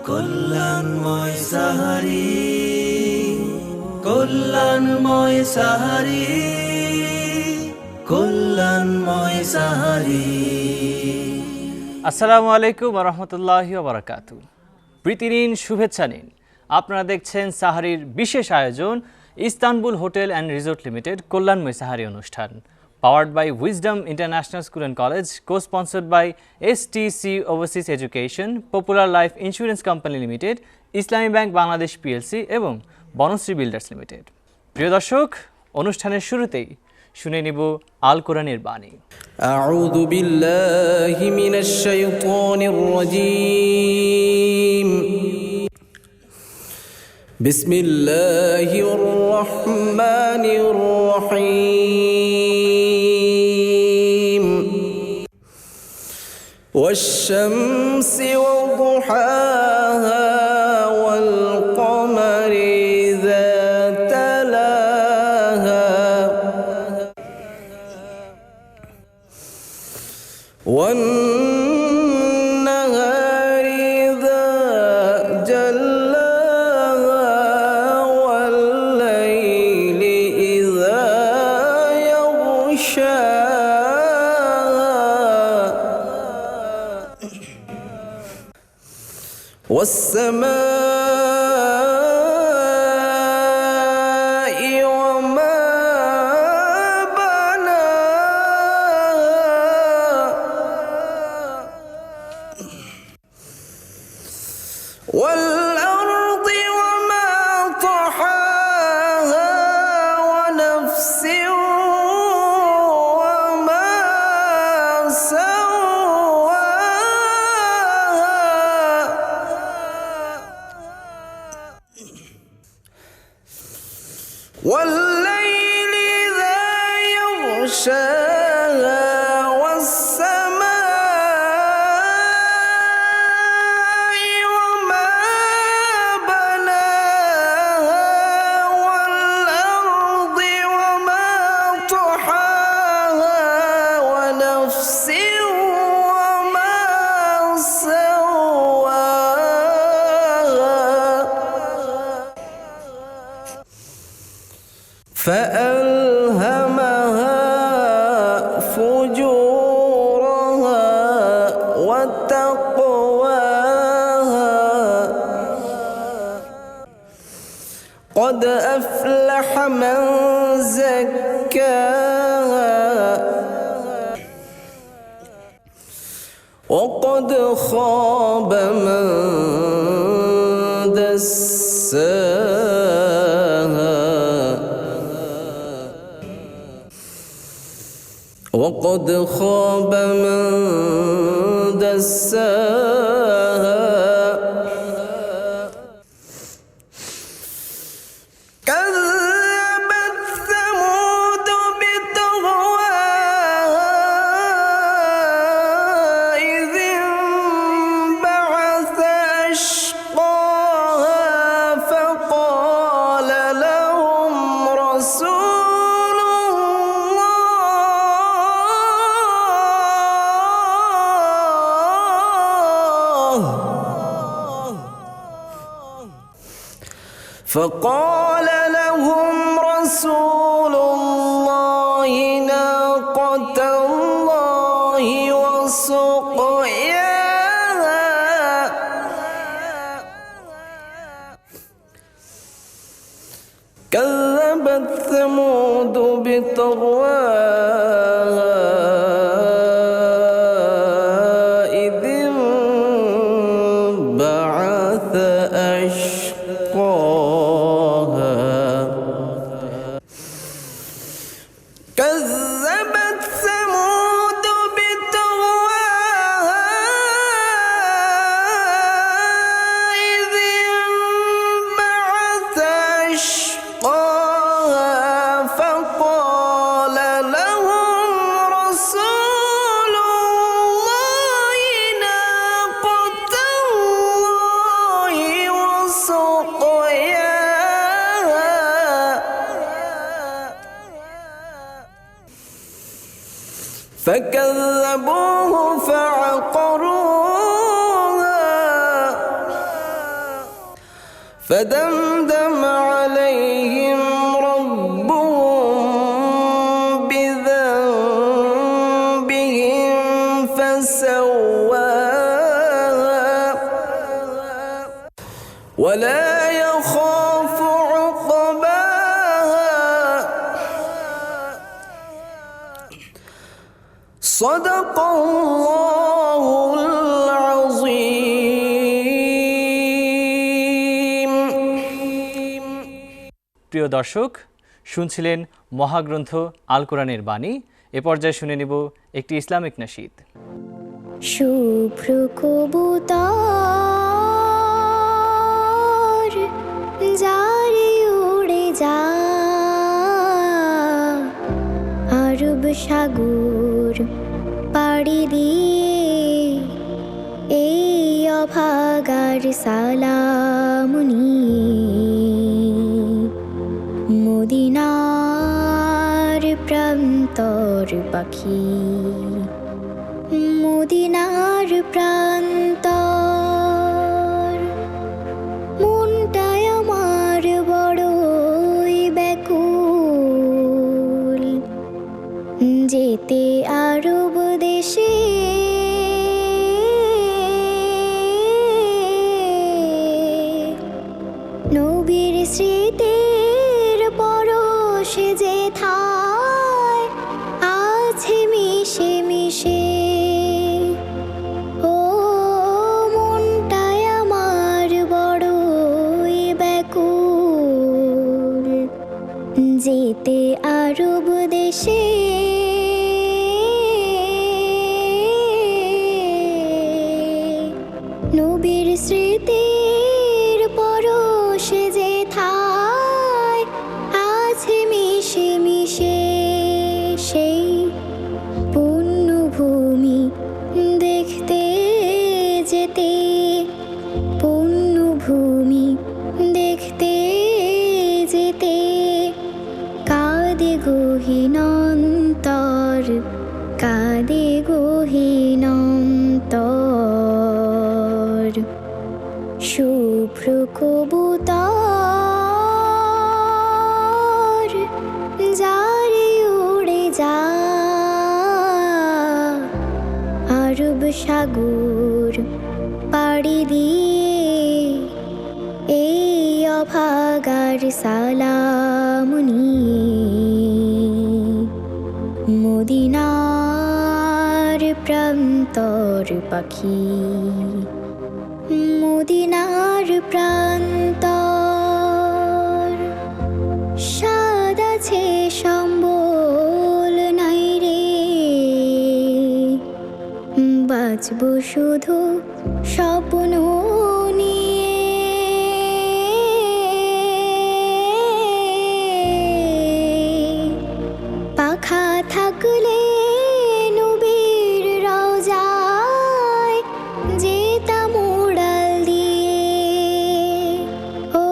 কল্যাণময় সাহারি, কল্যাণময় সাহারি, কল্যাণময় সাহারি। আসসালামু আলাইকুম ওয়া রাহমাতুল্লাহি ওয়া বারাকাতুহু। প্রীতি নিন, শুভেচ্ছা নিন। আপনারা দেখছেন সাহারির বিশেষ আয়োজন Istanbul Hotel and resort limited কল্যাণময় সাহারি অনুষ্ঠান, powered by wisdom international school and College, co-sponsored by STC Overseas Education, Popular Life Insurance Company Limited, Islami Bank Bangladesh PLC এবং বনশ্রী বিল্ডার্স লিমিটেড। প্রিয় দর্শক, অনুষ্ঠানের শুরুতেই শুনে নিব আল কোরআনের বাণী। আউযু বিল্লাহি মিনাশ শাইতানির রাজীম। বিসমিল্লাহির রহমানির রহিম। ওয়াশ-শামসি ওয়া-দুহাহা ওয়াল-কমারি ইযা তালাহা ওয়ান-নাহারি ইযা জাল্লাহা ওয়াল-লাইলি ইযা ইয়াগশাহা ওয়াস-সামা'i ওয়া-মা والأرض وما طحاها ونفس وما سواها والليل إذا يغشاها فألهمها فجورها وتقواها قد أفلح من زكاها وقد خاب من دساها وقد خاب من دساها كذبت ثمود بطغواها إذ انبعث أشقاها فقال لهم رسول فقال لهم رسول الله ناقة الله وسقياها كذبت ثمود بطغواها إذ انبعث أشقاها كذبت ثمود بطغواها إذ انبعث أشقاها فقال لهم رسول الله ناقة الله وسقياها فكذبوه فعقروها فدمدم عليهم ربهم بذنبهم فسواها ولا يخاف عقباها صدق الله العظيم প্রিয় দর্শক, শুনছিলেন মহাগ্রন্থ আল কোরআনের বাণী। এ পর্যায়ে শুনে নেব একটি ইসলামিক নাশীদ। শুভ্র কবুতর যারে উড়ে যা আরব সাগর পাড়ি দিয়ে এই অভাগার সালাম মদিনার প্রান্তর পাখি মদিনার প্রান্তর মনটায় আমার বড়ই ব্যাকুল যেতে আরব দেশে নবীর স্মৃতির পরশে যে থায় আছে মিশে মিশে ও মনটায় আমার বড়ই ব্যাকুল যেতে আরব দেশে নবীর স্মৃতির পরশে যে থায় আছে মিশে মিশে সেই পুণ্যভূমি দেখতে যেতে পুণ্যভূমি দেখতে যেতে কাঁদে গহীনন্তর কাঁদে গহীনন্তর শুভ্র কবুতর যারে উড়ে যা আরব সাগর পাড়ি দিয়ে এই অভাগার সালাম মদিনার প্রান্তর পাখি মদিনার প্রান্তর সাদ আছে সম্বল নাই রে বাঁচব শুধু স্বপ্ন নিয়ে পাখা থাকলে নবীর রওজায় যেতাম উড়াল দিয়ে ও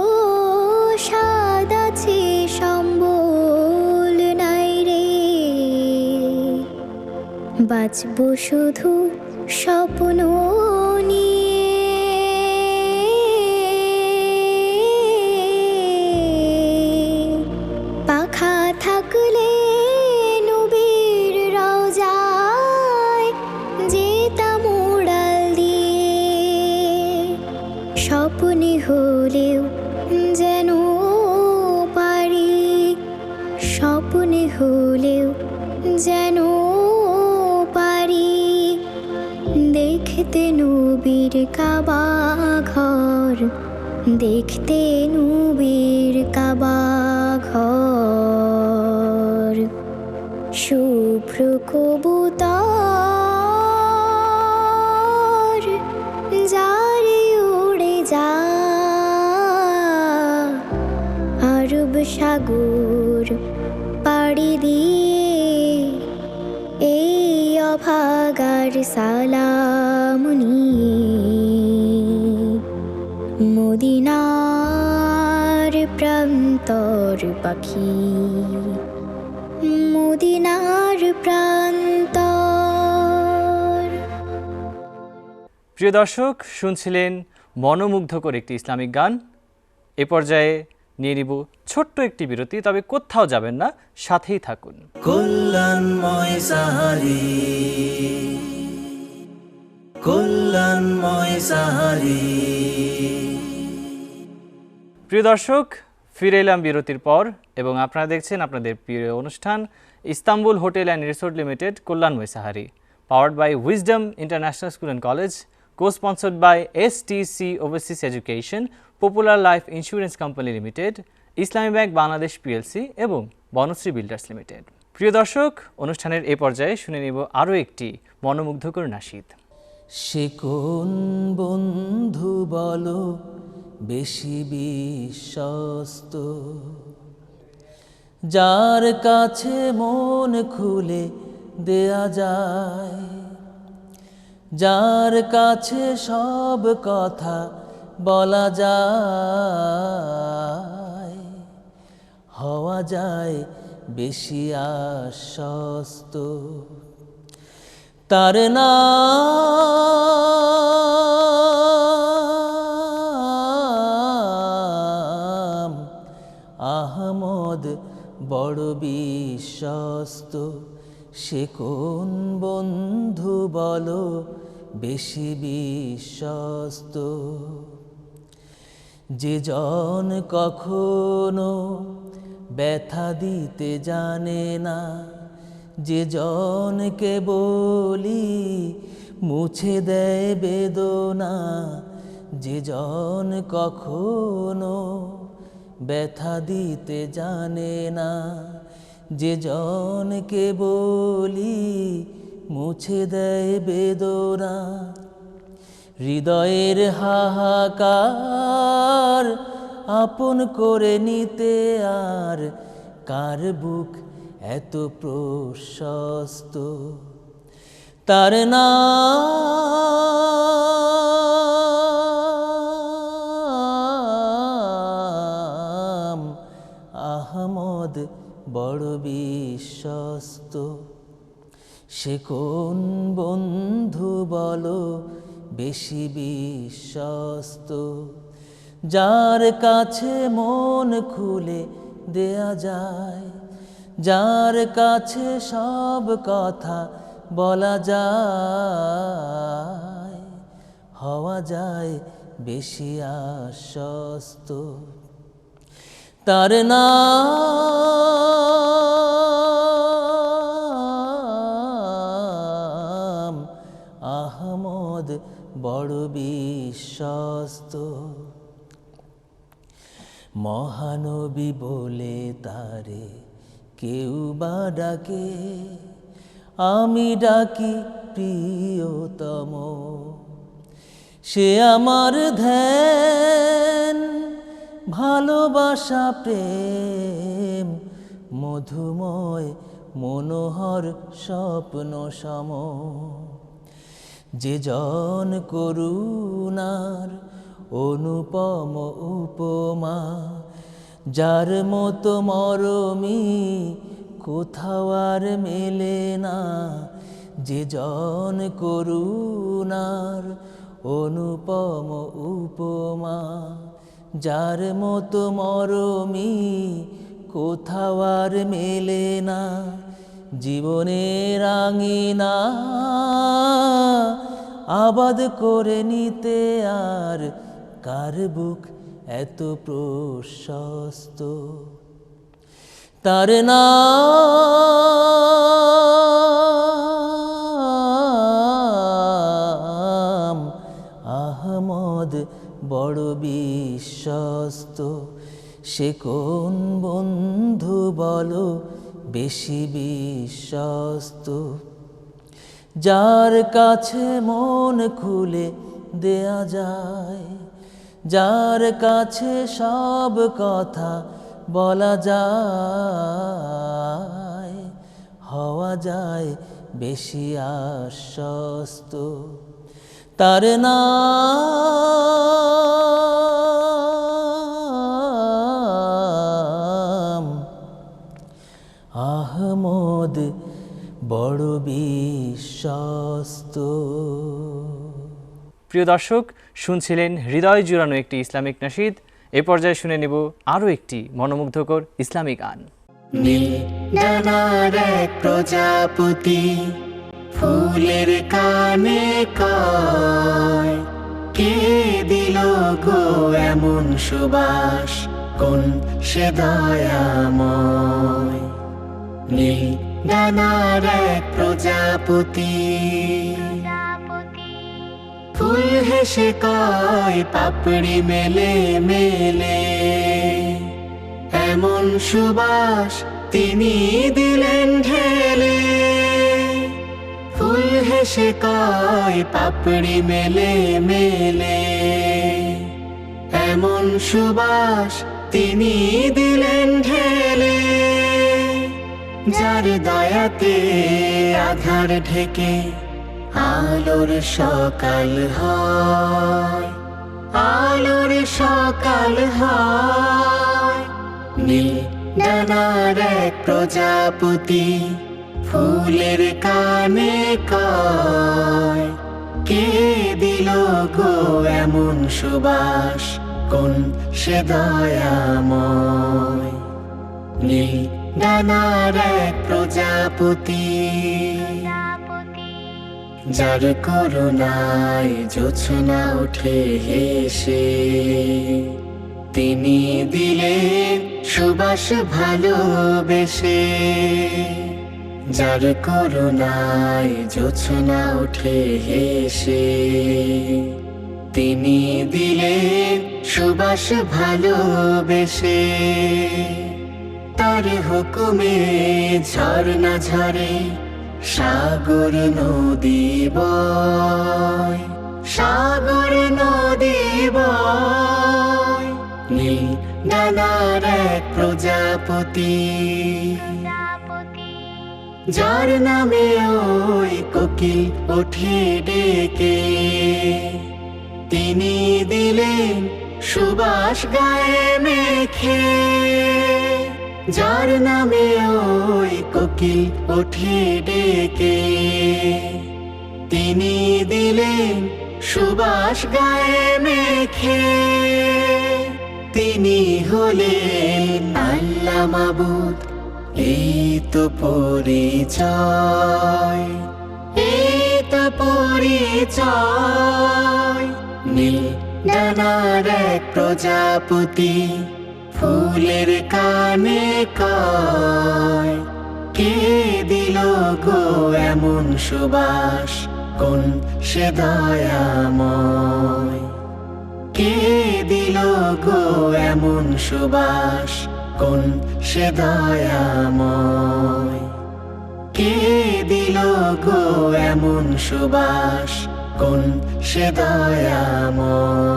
সাদ আছে সম্বল নাই রে বাঁচব শুধু স্বপ্ন নিয়ে পাখা থাকলে নবীর রওজায় যেতাম উড়াল দিয়ে স্বপ্নে হলেও যেন পারি স্বপ্নে হলেও যেন পারি দেখতে নবীর কাবা ঘর দেখতে নবীর কাবা ঘর শুভ্র কবুতর যারে উড়ে যা আরব সাগর পাড়ি দিয়ে এই অভাগার সালাম মদিনার প্রান্তর পাখি মদিনার প্রান্তর। প্রিয় দর্শক, শুনছিলেন মনোমুগ্ধকর একটি ইসলামিক গান। এ পর্যায়ে নিয়ে নিব ছোট্ট একটি বিরতি, তবে কোথাও যাবেন না, সাথেই থাকুন। কল্যাণময় সাহারি, কল্যাণময় সাহারি। প্রিয় দর্শক, ফিরে এলাম বিরতির পর এবং আপনারা দেখছেন আপনাদের প্রিয় অনুষ্ঠান Istanbul hotel and resort limited কল্যাণময় সাহারি, powered by wisdom international school and college, co-sponsored by STC Overseas Education, Popular Life Insurance Company Limited, Islami Bank Bangladesh PLC এবং বনশ্রী বিল্ডার্স লিমিটেড। প্রিয় দর্শক, অনুষ্ঠানের এই পর্যায়ে শুনে নিব আরও একটি মনোমুগ্ধকর নাশিদ। সে কোন বন্ধু বলো বেশি বিশ্বস্ত, যার কাছে মন খুলে দেয়া যায়, যার কাছে সব কথা বলা যায়, হওয়া যায় বেশি আশ্বস্ত। তার নাম আহমদ, বড় বিশ্বস্ত। সে কোন বন্ধু বলো বেশি বিশ্বস্ত, যে জন কখনো ব্যথা দিতে জানে না, যে জনকে বলি মুছে দেয় বেদনা, যে জন কখনো ব্যথা দিতে জানে না, যে জনকে বলি মুছে দেয় বেদনা। হৃদয়ের হাহাকার আপন করে নিতে আর কার বুক এত প্রশস্ত। তার নাম আহমদ, বড় বিশ্বস্ত। সে কোন বন্ধু বলো বেশি বিশ্বস্ত, যার কাছে মন খুলে দেয়া যায়, যার কাছে সব কথা বলা যায়, হওয়া যায় বেশি আশ্বস্ত। তার নাম আহমদ, বড় বিশ্বস্ত। মহানবী বলে তারে কেউ বা ডাকে, আমি ডাকি প্রিয়তম। সে আমার ধ্যান, ভালোবাসা, প্রেম, মধুময় মনোহর স্বপ্ন সম। যে জন করুণার অনুপম উপমা, যার মতো মরমি কোথাও আর মেলে না। যে জন করুণার অনুপম উপমা, যার মতো মরমি কোথাও আর মেলে না। জীবনের আঙিনা আবাদ করে নিতে আর কার বুক এত প্রশস্ত। তার নাম আহমদ, বড় বিশ্বস্ত। সে কোন বন্ধু বলো বেশি বিশ্বস্ত, যার কাছে মন খুলে দেয়া যায়, যার কাছে সব কথা বলা যায়, হওয়া যায় বেশি আশ্বস্ত। তার নাম আহমদ, বড় বিশ্বস্ত। প্রিয় দর্শক, শুনছিলেন হৃদয় জুড়ানো একটি ইসলামিক নাশিদ এ পর্যায়ে শুনে নিব আরও একটি মনোমুগ্ধকর ইসলামী গান। নীল ডানার এক প্রজাপতি ফুলের কানে কয়, কে দিল গো এমন সুবাস, কোন সে দয়াময়। নীল ডানার এক প্রজাপতি ফুল হেসে কয়, পাপড়ি মেলে মেলে এমন সুবাস তিনি দিলেন ঢেলে। ফুল হেসে কয়, পাপড়ি মেলে মেলে এমন সুবাস তিনি দিলেন ঢেলে। যার দয়াতে আধার ঢেকে আলোর সকাল হয়, আলোর সকাল হয়। নীল ডানার এক প্রজাপতি ফুলের কানে কয়, কে দিল গো এমন সুবাস, কোন সে দয়াময়। নীল ডানার এক প্রজাপতি যার করুণায় জোছনা ওঠে হেসে, তিনি দিলেন সুবাস ভালোবেসে। যার করুণায় জোছনা ওঠে হেসে, তিনি দিলেন সুবাস ভালোবেসে। তার হুকুমে ঝর্ণা ঝরে, সাগর নদী বয়, সাগর নদী বয়। নীল ডানার এক প্রজাপতি যার নামে ওই কোকিল ওঠে ডেকে, তিনি দিলেন সুবাস গায়ে মেখে। যার নামে ওই কোকিল ওঠে ডেকে, তিনি দিলেন সুবাস গায়ে মেখে। তিনি হলেন আল্লাহ মাবুদ, এই তো পরিচয়, এই তো পরিচয়। নীল ডানার এক প্রজাপতি ফুলের কানে কয়, কে দিল গো এমন সুবাস, কোন সে দয়াময়। কে দিল গো এমন সুবাস, কোন সে দয়াময়। কে দিল গো এমন সুবাস, কোন সে দয়াময়।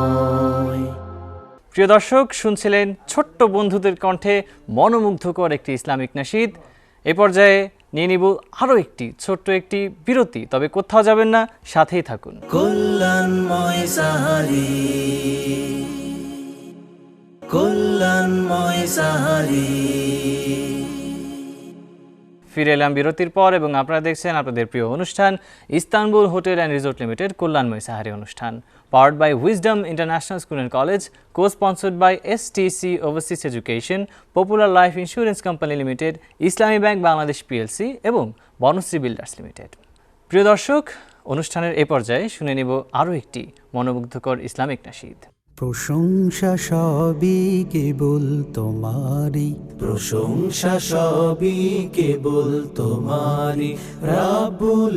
প্রিয় দর্শক, শুনছিলেন ছোট্ট বন্ধুদের কণ্ঠে মনোমুগ্ধকর একটি ইসলামিক নাশিদ। এ পর্যায়ে নিয়ে নিব আরও একটি ছোট্ট একটি বিরতি, তবে কোথাও যাবেন না, সাথেই থাকুন। কল্যাণময় সাহারি, কল্যাণময় সাহারি। ফিরে এলাম বিরতির পর এবং আপনারা দেখছেন আপনাদের প্রিয় অনুষ্ঠান Istanbul Hotel and resort limited কল্যাণময় সাহারি অনুষ্ঠান, powered by wisdom international school and College, co-sponsored by STC Overseas Education, Popular Life Insurance Company Limited, Islami Bank Bangladesh PLC এবং বনশ্রী বিল্ডার্স লিমিটেড। প্রিয় দর্শক, অনুষ্ঠানের এ পর্যায়ে শুনে নিব আরও একটি মনোমুগ্ধকর ইসলামিক নাশিদ। প্রশংসা সবই কেবল তোমারি, প্রশংসা সবই কেবল তোমারি, রাব্বুল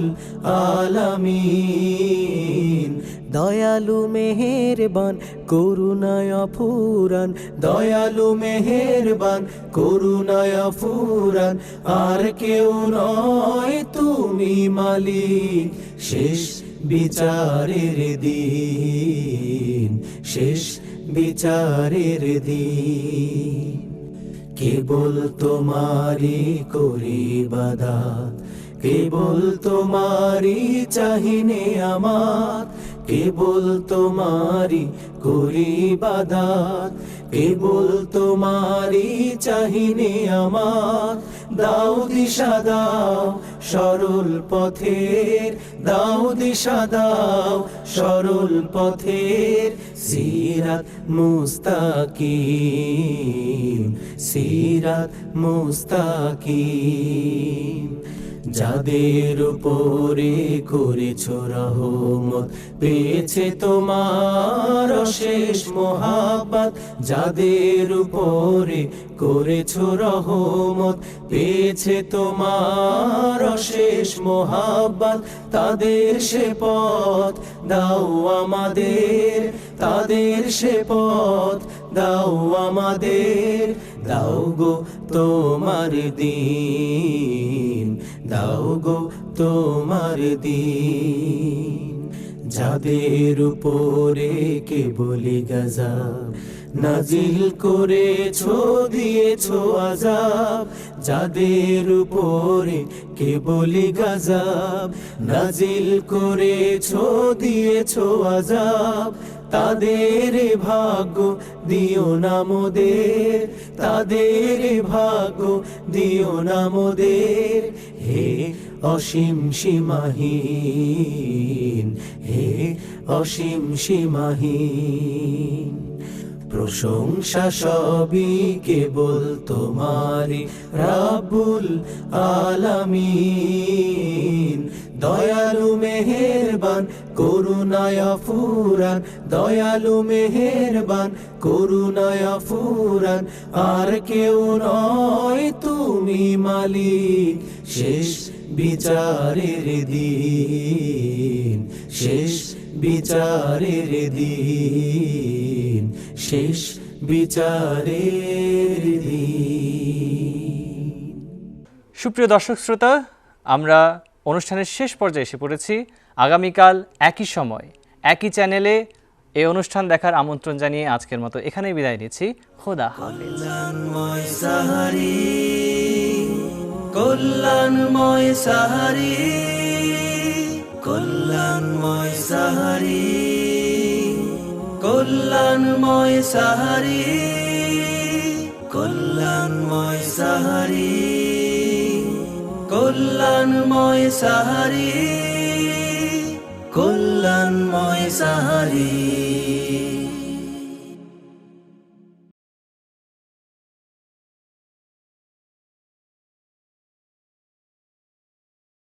আলামিন। দয়ালু মেহেরবান করুণায় অফুরান, দয়ালু মেহেরবান করুণায় অফুরান। আর কেউ নয় তুমি মালিক, শেষ বিচারের দিন, শেষ বিচারের দিন। কেবল তোমারি করি ইবাদত, কেবল তোমারি চাহিনে আমার, কেবল তোমারি করি ইবাদত, কেবল তোমারি চাহিনে আমার। দাও দিশা দাও সরল পথের, দাও দিশা দাও সরল পথের সিরাত মুস্তাকিম সিরাত মুস্তাকিম যাদের উপরে করেছ রহমত পেয়েছে তোমার অশেষ মহাব্বত যাদের উপরে করেছ রহমত পেয়েছে তোমার অশেষ মহাব্বত তাদের সে পথ দাও আমাদের তাদের সে পথ দাও আমাদের দাও গো তোমার দিন দাও গো তোমার দিন যাদের উপরে কেবলি গজব নাজিল করেছো দিয়েছো আযাব যাদের উপরে কেবলি গজব নাজিল করেছো দিয়েছো আযাব তাদের ভাগ্য দিও না মোদের তাদের ভাগ্য দিও না মোদের হে অসীম সীমাহীন হে অসীম সীমাহীন প্রশংসা সবই কেবল তোমারি রাব্বুল আলামিন দয়ালু মেহেরবান করুণায় ফুরান দয়ালু মেহেরবান করুণায় ফুরান আর কেউ নয় তুমি মালিক শেষ বিচারের দিন শেষ বিচারের দিন শেষ বিচারের দিন সুপ্রিয় দর্শক শ্রোতা আমরা অনুষ্ঠানের শেষ পর্যায়ে এসে পড়েছি আগামীকাল একই সময় একই চ্যানেলে এই অনুষ্ঠান দেখার আমন্ত্রণ জানিয়ে আজকের মতো এখানেই বিদায় নিচ্ছি খোদা হাফেজ কল্যাণময় সাহারি কল্যাণময় সাহারি কল্যাণময় সাহারি কল্যাণময় সাহারি কল্যাণময় সাহারি কল্যাণময় সাহারি